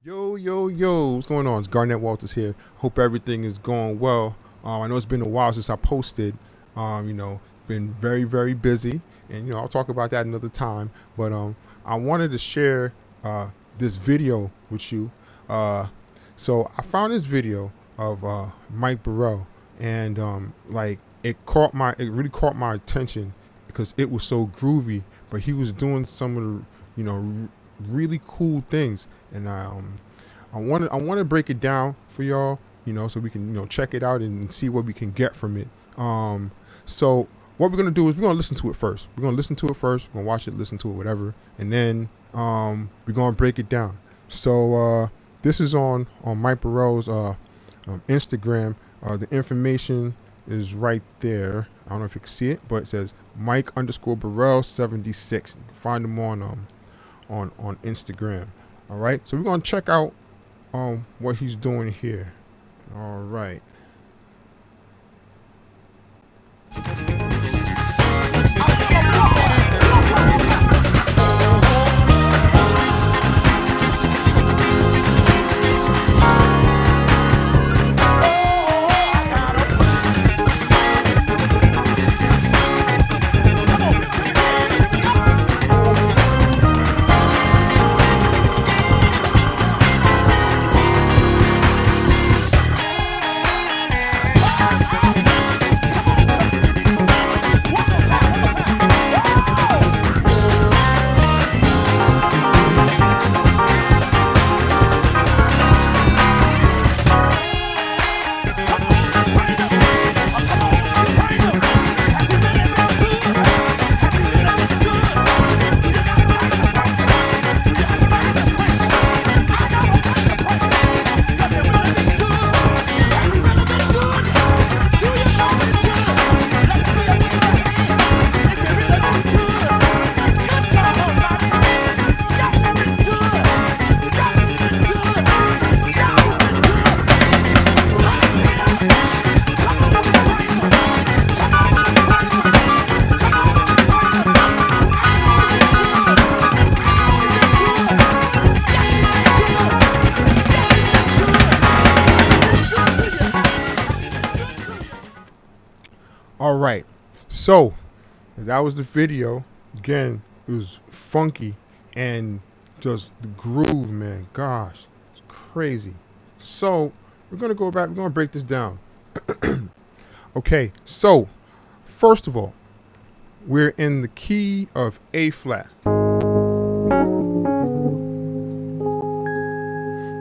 Yo, what's going on? It's Garnet Walters here. Hope everything is going well. I know it's been a while since I posted. Been very busy, and I'll talk about that another time. But I wanted to share this video with you. So I found this video of Mike Bereal, and it really caught my attention because it was so groovy. But he was doing some of the really cool things, and I want to break it down for y'all, so we can check it out and see what we can get from it. So what we're gonna do is we're gonna listen to it first. We're gonna watch it, listen to it, whatever, and then we're gonna break it down. So this is on Mike Bereal's Instagram. The information is right there. I don't know if you can see it, but it says Mike_Bereal 76. You can find him on Instagram. All right, so we're gonna check out what he's doing here. All right. All right, so that was the video. Again, it was funky and just the groove, man. Gosh, it's crazy. So we're gonna go back. We're gonna break this down. Okay, so first of all, we're in the key of A flat,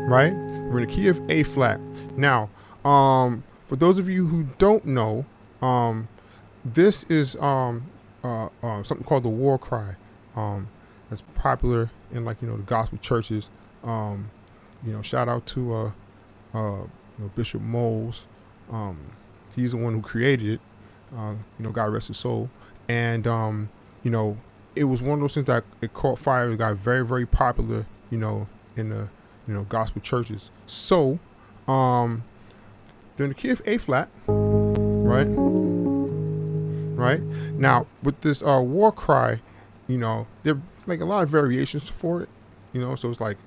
right? We're in the key of A flat. Now, for those of you who don't know, this is something called the war cry. That's popular in the gospel churches. Shout out to Bishop Moles. He's the one who created it. God rest his soul. And it was one of those things that it caught fire. It got very popular. In the gospel churches. So they're in the key of A flat. Right now with this war cry, there are a lot of variations for it, so it's like,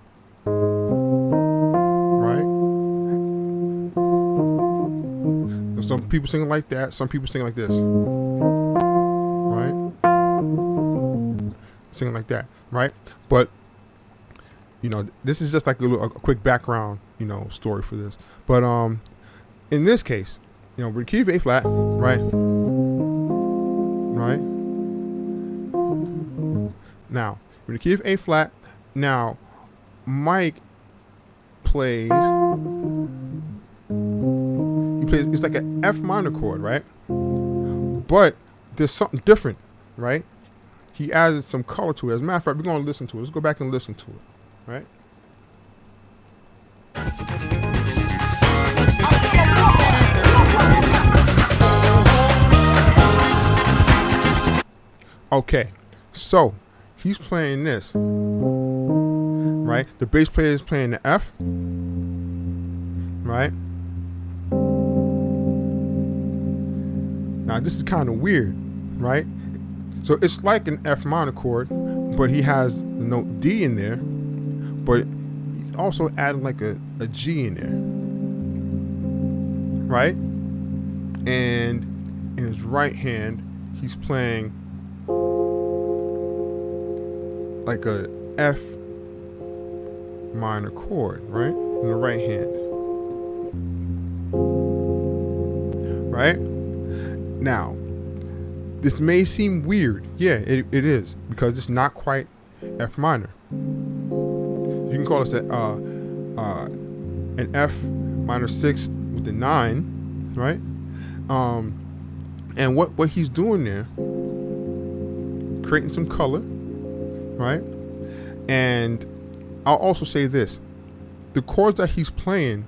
right, some people sing like that, some people sing like this, right, singing like that, right? But this is just like a quick background story for this. But in this case, we're key of A flat, right? Now, we're in the key of A flat. Now, Mike plays. It's like an F minor chord, right? But there's something different, right? He added some color to it. As a matter of fact, we're going to listen to it. Let's go back and listen to it, right? Okay, so he's playing this, right? The bass player is playing the F, right? Now this is kind of weird, right? So it's like an F minor chord, but he has the note D in there, but he's also adding like a G in there, right? And in his right hand, he's playing like a F minor chord, right? In the right hand, right? Now, this may seem weird. Yeah, it is, because it's not quite F minor. You can call this an F minor 6 with the 9, right? And what he's doing there, creating some color, right? And I'll also say this: the chords that he's playing,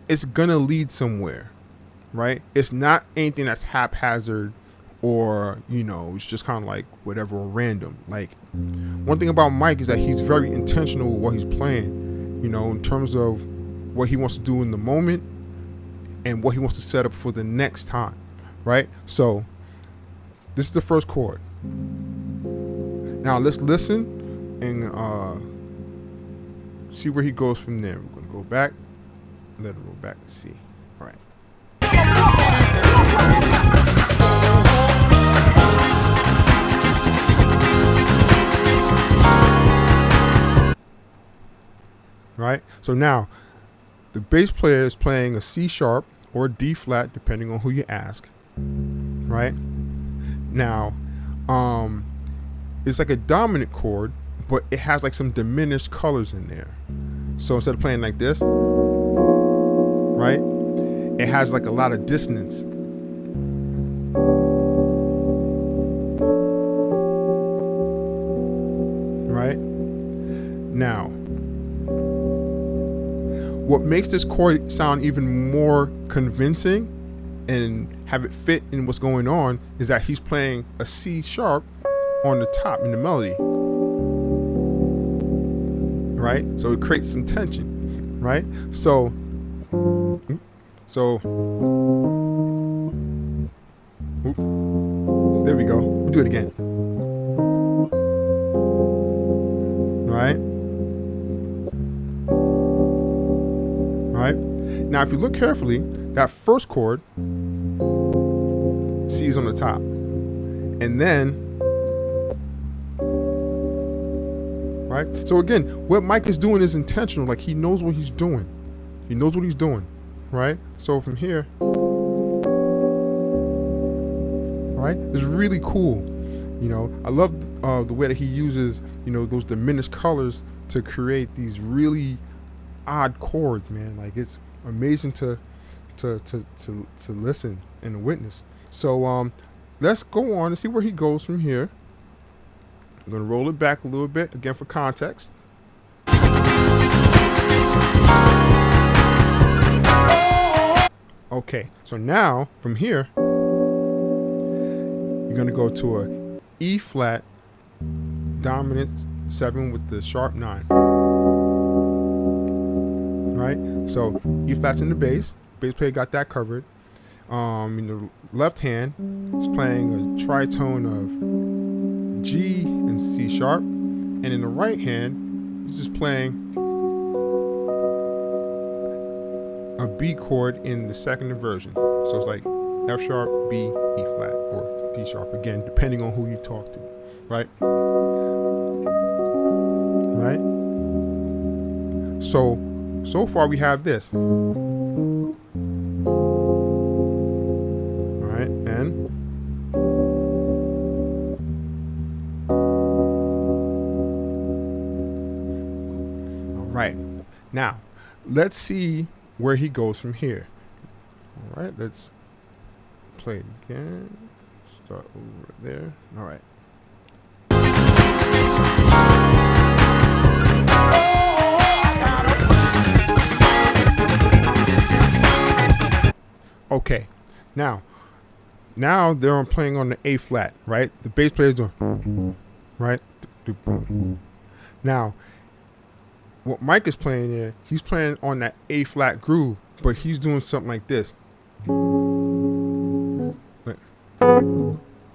it's gonna lead somewhere, right? It's not anything that's haphazard, or it's just kind of like whatever, or random. Like, one thing about Mike is that he's very intentional with what he's playing, in terms of what he wants to do in the moment and what he wants to set up for the next time, right? So this is the first chord. Now let's listen and see where he goes from there. We're gonna go back, let it go back and see. All right. Right? So now the bass player is playing a C sharp or a D flat, depending on who you ask. Right? Now, it's like a dominant chord, but it has like some diminished colors in there. So instead of playing like this, right, it has like a lot of dissonance. Right? Now, what makes this chord sound even more convincing and have it fit in what's going on is that he's playing a C sharp on the top in the melody, right? So it creates some tension, right? So there we go. We'll do it again, right? Right? Now, if you look carefully, that first chord, C is on the top, and then, right? So again, what Mike is doing is intentional. Like, he knows what he's doing. He knows what he's doing, right? So from here, right, it's really cool. I love the way that he uses, those diminished colors to create these really odd chords, man. Like, it's amazing to listen and witness. So let's go on and see where he goes from here. I'm gonna roll it back a little bit again for context. Okay, so now from here you're gonna go to a E flat dominant 7 with the sharp 9. Right? So E flat's in the bass. Bass player got that covered. In the left hand, he's playing a tritone of G and C sharp, and in the right hand, he's just playing a B chord in the second inversion. So it's like F sharp, B, E flat, or D sharp, again, depending on who you talk to, right? Right? So far we have this. All right, and all right. Now, let's see where he goes from here. All right, let's play it again. Start over there. All right. Okay, now they're playing on the A flat, right? The bass player is doing, right? Now, what Mike is playing there, he's playing on that A flat groove, but he's doing something like this,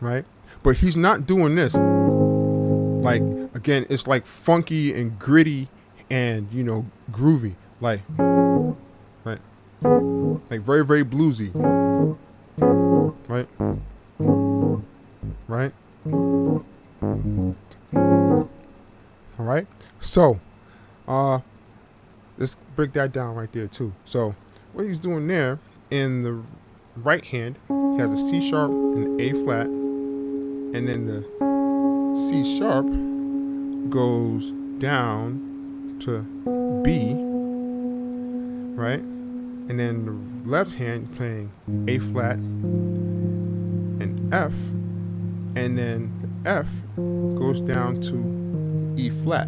right? But he's not doing this. Like, again, it's like funky and gritty and groovy, like right, like very very bluesy, right, right. All right. So, let's break that down right there too. So, what he's doing there in the right hand, he has a C sharp and A flat, and then the C sharp goes down to B, right? And then the left hand playing A flat and F, and then the F goes down to E flat,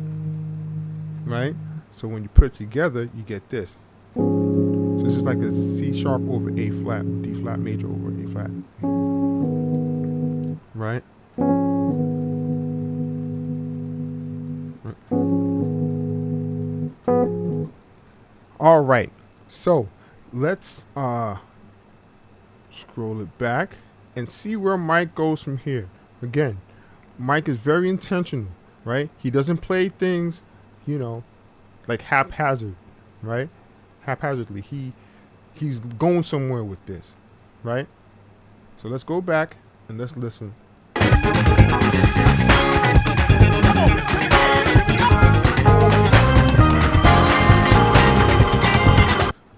right? So when you put it together, you get this. So this is like a C sharp over A flat, D flat major over A flat, right? All right, so let's scroll it back and see where Mike goes from here. Again, Mike is very intentional, right? He doesn't play things, like haphazard, right? Haphazardly. He's going somewhere with this, right? So let's go back and let's listen.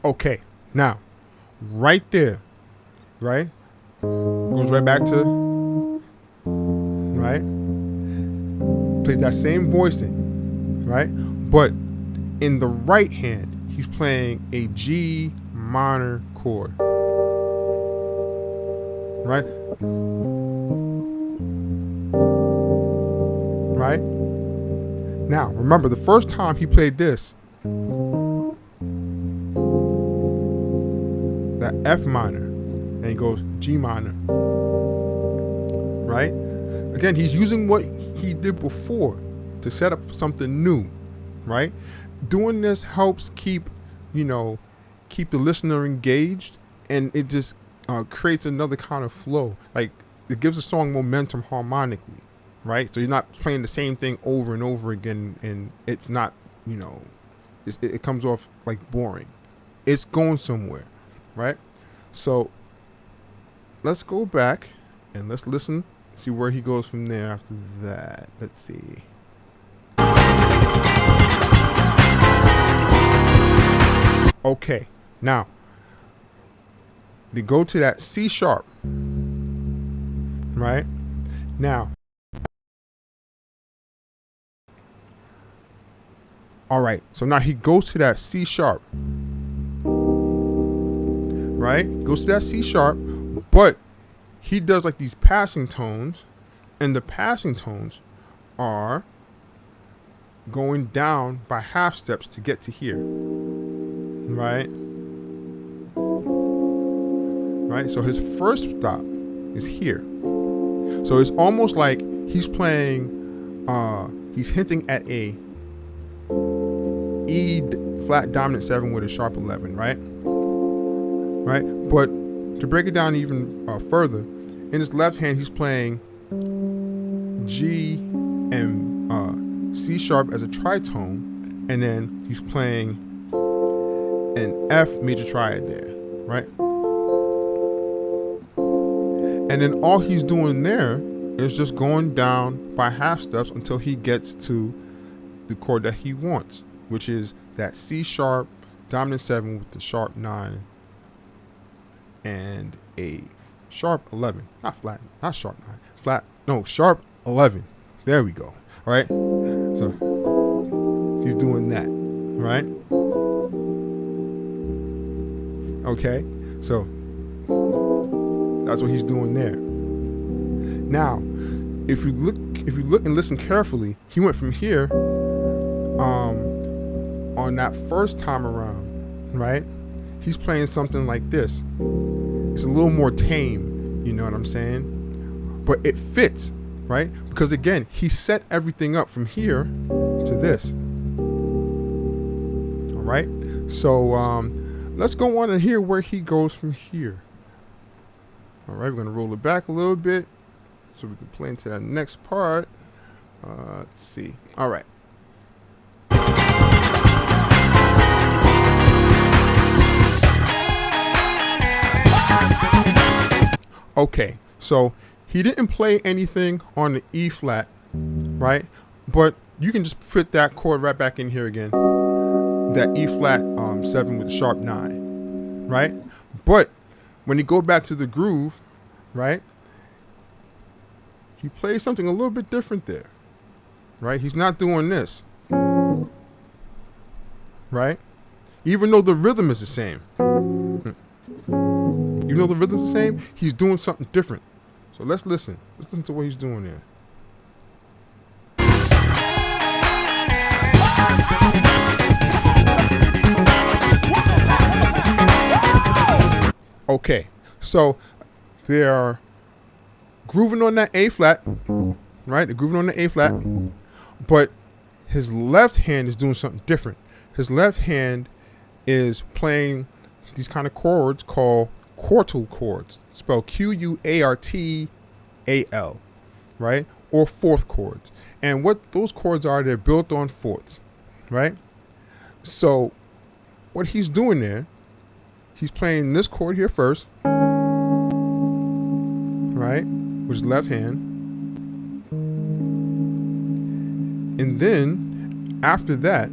Okay, now, right there, right, goes right back to, right, plays that same voicing, right, but in the right hand, he's playing a G minor chord, right, right. Now, remember, the first time he played this, that F minor, and he goes G minor, right? Again, he's using what he did before to set up something new, right? Doing this helps keep the listener engaged, and it just creates another kind of flow. Like, it gives a song momentum harmonically, right? So you're not playing the same thing over and over again, and it's not, it comes off like boring. It's going somewhere. Right? So let's go back and let's listen, see where he goes from there after that. Let's see. Okay, now they go to that C sharp, right? Now, all right, so now he goes to that C sharp. Right? He goes to that C sharp, but he does like these passing tones, and the passing tones are going down by half steps to get to here. Right? Right? So his first stop is here. So it's almost like he's playing, he's hinting at a E flat dominant 7 with a sharp 11, right? Right, but to break it down even further, in his left hand he's playing G and C sharp as a tritone, and then he's playing an F major triad there, right? And then all he's doing there is just going down by half steps until he gets to the chord that he wants, which is that C sharp dominant 7 with the sharp 9 and a sharp 11, not flat, not sharp 9, flat, no, sharp 11. There we go. All right, so he's doing that, right? Okay, so that's what he's doing there. Now, if you look and listen carefully, he went from here on that first time around, right? He's playing something like this. It's a little more tame, you know what I'm saying? But it fits, right? Because again, he set everything up from here to this. All right? So let's go on and hear where he goes from here. All right, we're gonna roll it back a little bit so we can play into that next part. Let's see. All right. Okay, so he didn't play anything on the E flat, right? But you can just fit that chord right back in here again. That E flat 7 with the sharp 9, right? But when you go back to the groove, right? He plays something a little bit different there, right? He's not doing this, right? Even though the rhythm is the same. Even though the rhythm's the same, he's doing something different. So let's listen. Let's listen to what he's doing there. Okay, so they are grooving on that A flat, right? They're grooving on the A flat, but his left hand is doing something different. His left hand is playing these kind of chords called quartal chords, spelled Q-U-A-R-T-A-L, right? Or fourth chords. And what those chords are, they're built on fourths, right? So what he's doing there, he's playing this chord here first, right? With his left hand. And then after that,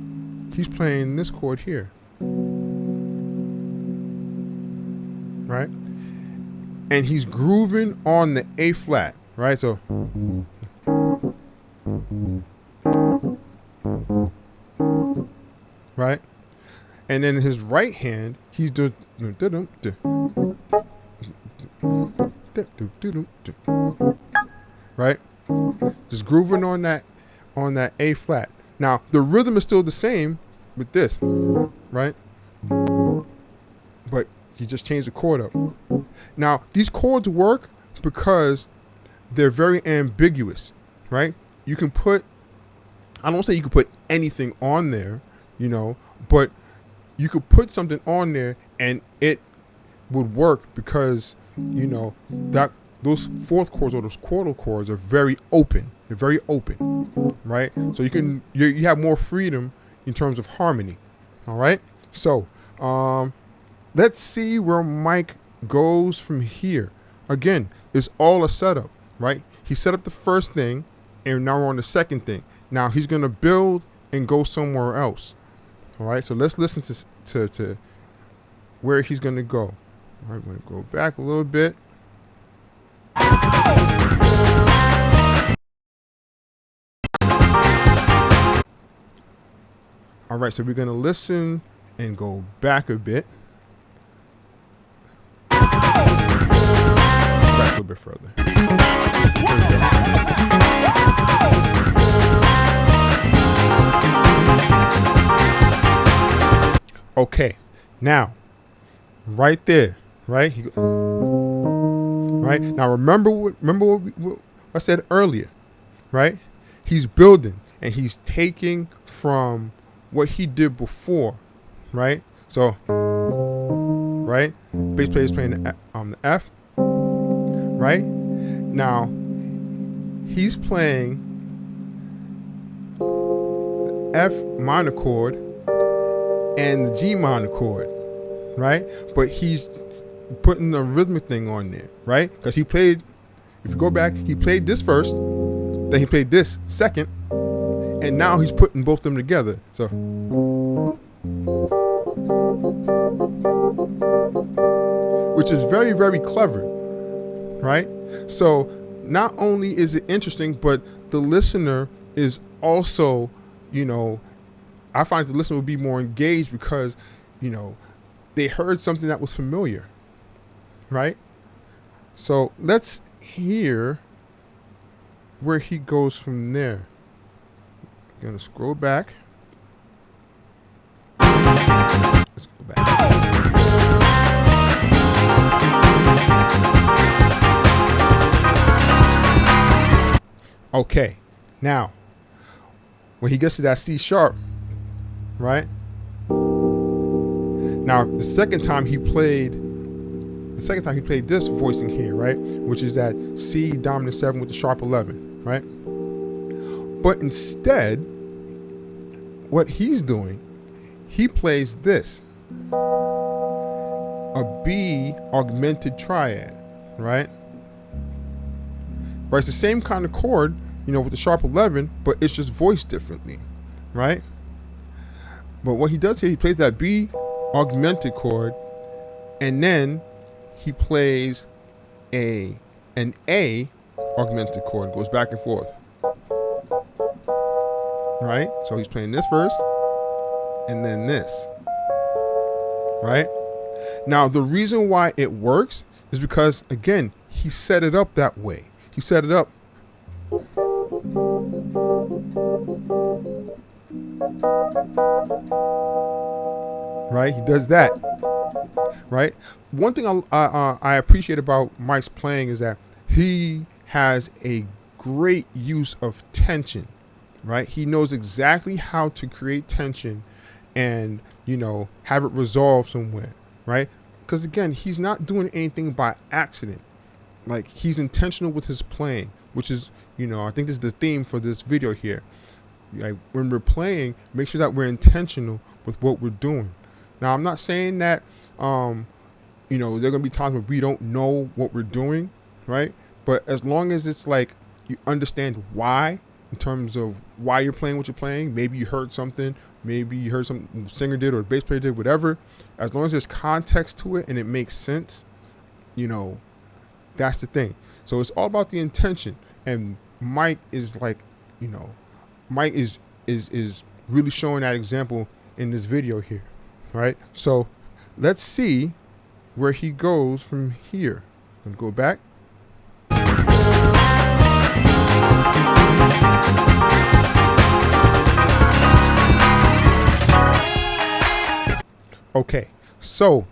he's playing this chord here, right? And he's grooving on the A flat, right? So, right? And then his right hand, he's doing, right? Just grooving on that A flat. Now, the rhythm is still the same with this, right? But you just changed the chord up. Now, these chords work because they're very ambiguous, right? You can put, I don't say you can put anything on there, you know, but you could put something on there and it would work because, you know, that those fourth chords or those quartal chords are very open. They're very open, right? So you have more freedom in terms of harmony. All right. So let's see where Mike goes from here. Again, it's all a setup, right? He set up the first thing, and now we're on the second thing. Now he's gonna build and go somewhere else. All right. So let's listen to where he's gonna go. All right. I'm gonna go back a little bit. All right, so we're going to listen and go back a bit. Back a little bit further. Okay, now, right there, right? Right? Now, remember what I said earlier, right? He's building and he's taking from what he did before, right? So, right? Bass player is playing the F, right? Now, he's playing F minor chord and the G minor chord, right? But he's putting the rhythmic thing on there, right? Because he played, if you go back, he played this first, then he played this second, and now he's putting both of them together. So, which is very, very clever, right? So not only is it interesting, but the listener is also, you know, I find the listener will be more engaged because, you know, they heard something that was familiar, right? So let's hear where he goes from there. I'm gonna scroll back. Let's go back. Okay, now when he gets to that C sharp, right? Now the second time he played this voicing here, right? Which is that C dominant 7 with the sharp 11, right? But instead, what he's doing, he plays this, a B augmented triad, right? right? It's the same kind of chord, you know, with the sharp 11, but it's just voiced differently, right? But what he does here, he plays that B augmented chord, and then he plays an A augmented chord, goes back and forth, right? So he's playing this first, and then this, right? Now, the reason why it works is because, again, he set it up that way. He set it up. Right? He does that. Right? One thing I appreciate about Mike's playing is that he has a great use of tension. Right? He knows exactly how to create tension and, you know, have it resolve somewhere. Right? Because, again, he's not doing anything by accident. Like, he's intentional with his playing, which is, you know, I think this is the theme for this video here. Like, when we're playing, make sure that we're intentional with what we're doing. Now, I'm not saying that, you know, there are going to be times where we don't know what we're doing, right? But as long as it's like you understand why, in terms of why you're playing what you're playing, maybe you heard something, maybe you heard something the singer did or the bass player did, whatever. As long as there's context to it and it makes sense, you know, that's the thing. So it's all about the intention. And Mike is like, you know, Mike is really showing that example in this video here, right? So let's see where he goes from here. I'm gonna go back. Okay, so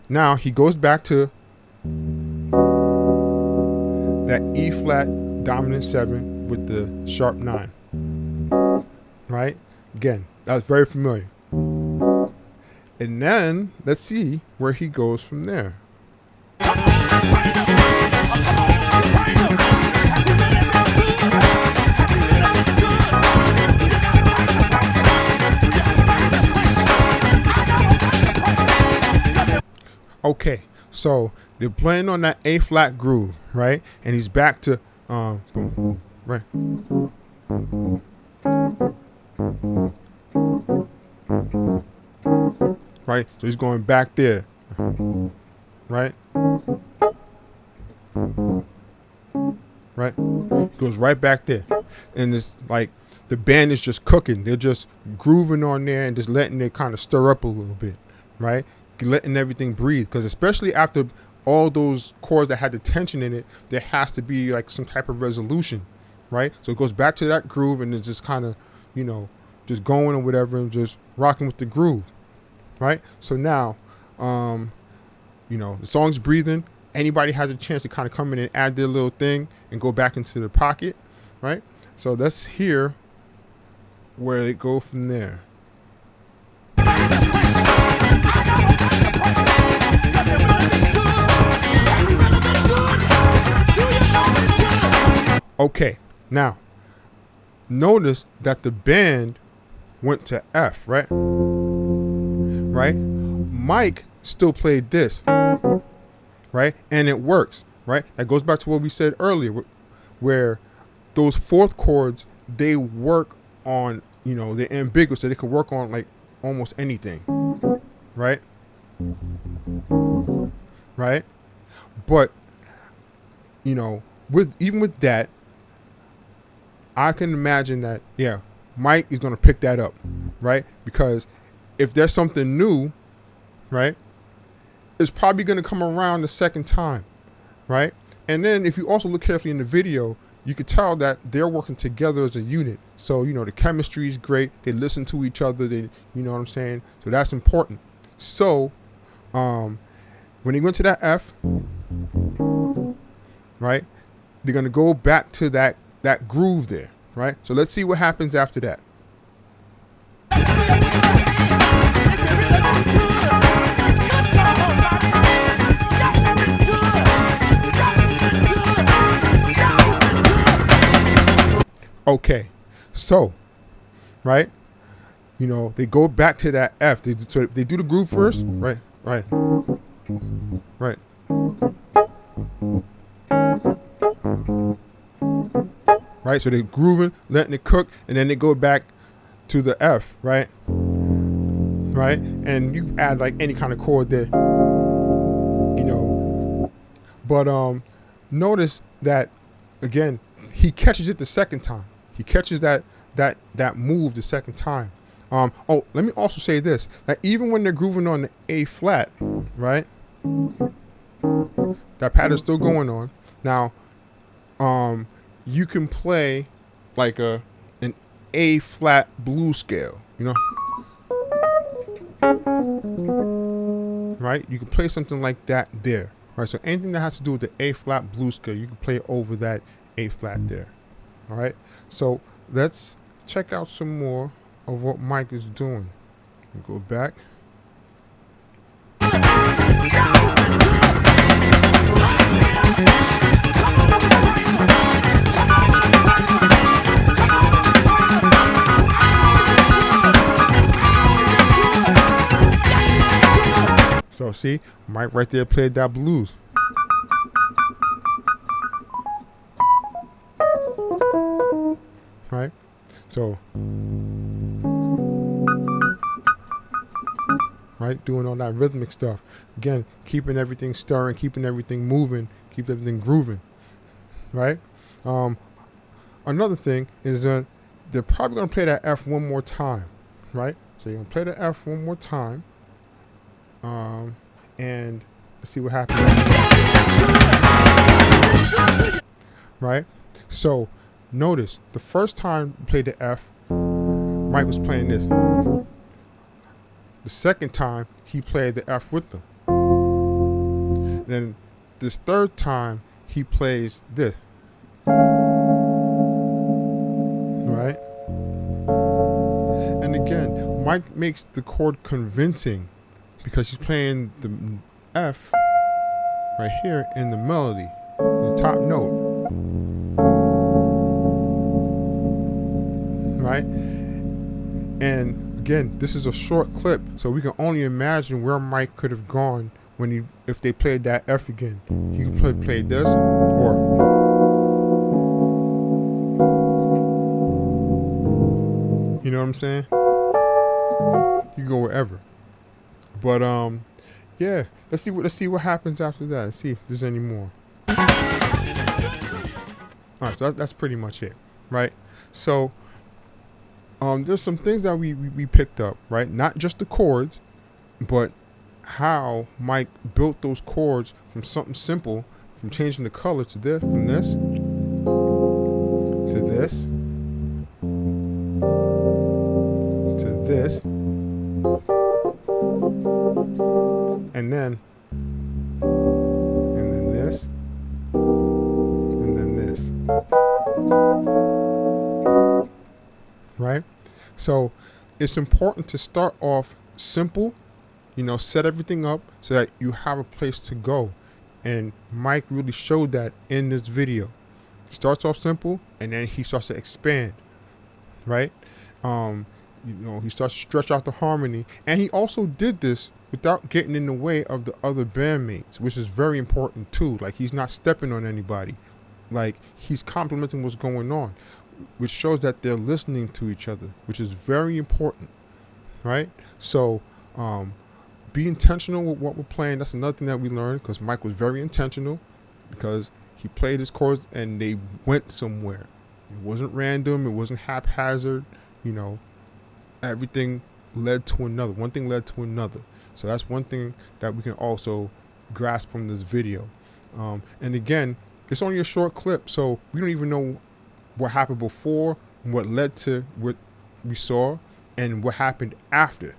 now he goes back to that E flat dominant 7 with the sharp 9, right? Again, that's very familiar. And then let's see where he goes from there. Okay, so they're playing on that A flat groove, right? And he's back to boom, right? Right, so he's going back there, right? Right, he goes right back there, and it's like the band is just cooking. They're just grooving on there and just letting it kind of stir up a little bit, right? Letting everything breathe, because especially after all those chords that had the tension in it, there has to be like some type of resolution, right? So it goes back to that groove and it's just kind of, you know, just going or whatever and just rocking with the groove, right? So now, you know, the song's breathing. Anybody has a chance to kind of come in and add their little thing and go back into the pocket, right? So let's hear where they go from there. Okay, now notice that the band went to F, right? Right? Mike still played this, right? And it works, right? That goes back to what we said earlier, where those fourth chords, they work on, you know, they're ambiguous, so they can work on like almost anything, right? Right? But, you know, even with that, I can imagine that, yeah, Mike is going to pick that up, right? Because if there's something new, right, it's probably going to come around the second time, right? And then if you also look carefully in the video, you could tell that they're working together as a unit. So, you know, the chemistry is great. They listen to each other. They, you know what I'm saying? So that's important. So when they went to that F, right, they're going to go back to that groove there, right? So let's see what happens after that. Okay, so, right, you know, they go back to that F. So they do the groove first, right, right, right. right? So they're grooving, letting it cook, and then they go back to the F, right? Right? And you add like any kind of chord there, you know. But notice that again, he catches it the second time. He catches that move the second time. Oh, let me also say this: that even when they're grooving on the A flat, right? That pattern's still going on. Now, you can play like an A flat blues scale, you know, right? You can play something like that there, right? So anything that has to do with the A flat blues scale, you can play over that A flat there. All right. So let's check out some more of what Mike is doing. Go back. So see, Mike right there played that blues. Right? So, right, doing all that rhythmic stuff. Again, keeping everything stirring, keeping everything moving, keep everything grooving. Right? Another thing is they're probably going to play that F one more time. Right? So you're going to play the F one more time. And let's see what happens. Right? So notice the first time we played the F, Mike was playing this. The second time he played the F with them. Then this third time he plays this. Right? And again, Mike makes the chord convincing because he's playing the F right here in the melody, the top note. Right? And again, this is a short clip, so we can only imagine where Mike could have gone if they played that F again. He could play this, or you know what I'm saying? You go wherever. But yeah, let's see what happens after that. Let's see if there's any more. All right, so that's pretty much it, right? So there's some things that we picked up, right? Not just the chords, but how Mike built those chords from something simple, from changing the color to this, from this to this to this, and then this, and then this. Right? So it's important to start off simple, you know, set everything up so that you have a place to go. And Mike really showed that in this video. Starts off simple and then he starts to expand, right? You know, he starts to stretch out the harmony, and he also did this without getting in the way of the other bandmates, which is very important too. Like, he's not stepping on anybody. Like, he's complimenting what's going on, which shows that they're listening to each other, which is very important, right? So be intentional with what we're playing. That's another thing that we learned, because Mike was very intentional, because he played his chords and they went somewhere. It wasn't random. It wasn't haphazard. You know, everything led to another. One thing led to another. So that's one thing that we can also grasp from this video. And again, it's only a short clip, so we don't even know what happened before, what led to what we saw, and what happened after,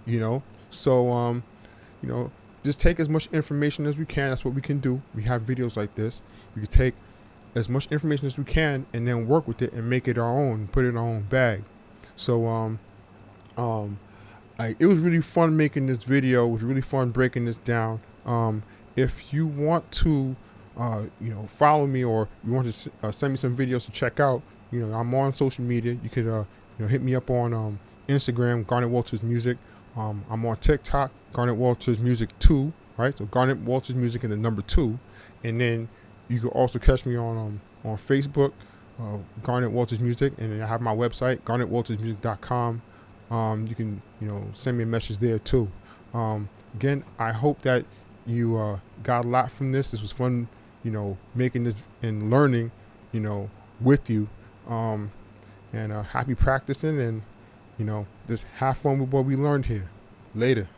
you know? So, you know, just take as much information as we can. That's what we can do. We have videos like this. We can take as much information as we can and then work with it and make it our own, put it in our own bag. So, it was really fun making this video. It was really fun breaking this down. If you want to, you know, follow me, or you want to send me some videos to check out, you know, I'm on social media. You could, you know, hit me up on Instagram, Garnet Walters Music. I'm on TikTok, Garnet Walters Music 2, right? So Garnet Walters Music and the number 2. And then you can also catch me on Facebook, Garnet Walters Music, and I have my website, garnetwaltersmusic.com. You can, send me a message there too. Again, I hope that you got a lot from this. This was fun, making this and learning, with you. And happy practicing, and just have fun with what we learned here. Later.